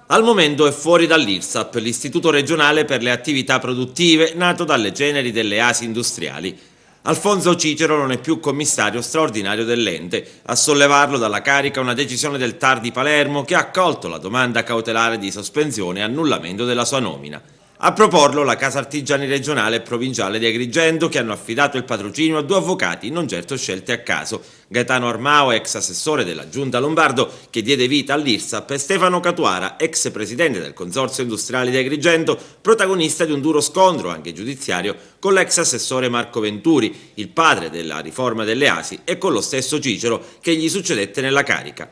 Al momento è fuori dall'IRSAP, l'Istituto regionale per le attività produttive, nato dalle ceneri delle ASI industriali. Alfonso Cicero non è più commissario straordinario dell'ente. A sollevarlo dalla carica una decisione del TAR di Palermo che ha accolto la domanda cautelare di sospensione e annullamento della sua nomina. A proporlo la Casa Artigiani regionale e provinciale di Agrigento, che hanno affidato il patrocinio a due avvocati non certo scelti a caso: Gaetano Armao, ex assessore della Giunta Lombardo che diede vita all'IRSAP, e Stefano Catuara, ex presidente del Consorzio Industriale di Agrigento, protagonista di un duro scontro anche giudiziario con l'ex assessore Marco Venturi, il padre della riforma delle ASI, e con lo stesso Cicero che gli succedette nella carica.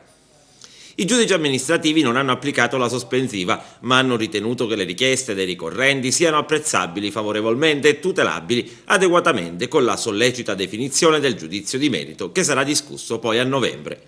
I giudici amministrativi non hanno applicato la sospensiva, ma hanno ritenuto che le richieste dei ricorrenti siano apprezzabili favorevolmente e tutelabili adeguatamente con la sollecita definizione del giudizio di merito, che sarà discusso poi a novembre.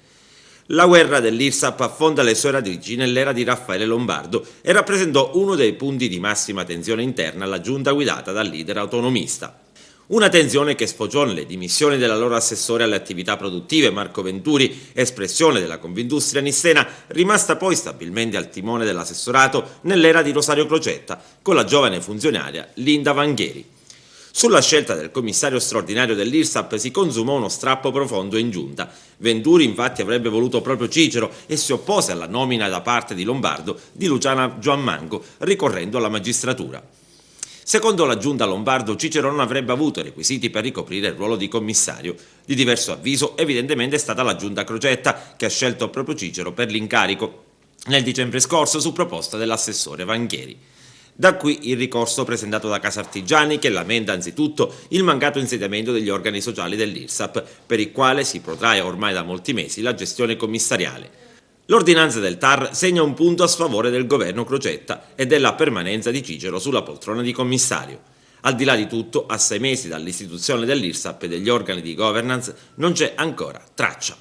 La guerra dell'IRSAP affonda le sue radici nell'era di Raffaele Lombardo e rappresentò uno dei punti di massima tensione interna alla giunta guidata dal leader autonomista. Una tensione che sfociò nelle dimissioni dell'allora assessore alle attività produttive Marco Venturi, espressione della Confindustria nissena, rimasta poi stabilmente al timone dell'assessorato nell'era di Rosario Crocetta, con la giovane funzionaria Linda Vanghieri. Sulla scelta del commissario straordinario dell'IRSAP si consumò uno strappo profondo in giunta. Venturi infatti avrebbe voluto proprio Cicero e si oppose alla nomina da parte di Lombardo di Luciana Giammanco, ricorrendo alla magistratura. Secondo la giunta Lombardo, Cicero non avrebbe avuto i requisiti per ricoprire il ruolo di commissario. Di diverso avviso evidentemente è stata la giunta Crocetta, che ha scelto proprio Cicero per l'incarico nel dicembre scorso su proposta dell'assessore Vanghieri. Da qui il ricorso presentato da Casa Artigiani, che lamenta anzitutto il mancato insediamento degli organi sociali dell'IRSAP, per il quale si protrae ormai da molti mesi la gestione commissariale. L'ordinanza del TAR segna un punto a sfavore del governo Crocetta e della permanenza di Cicero sulla poltrona di commissario. Al di là di tutto, a 6 mesi dall'istituzione dell'IRSAP e degli organi di governance non c'è ancora traccia.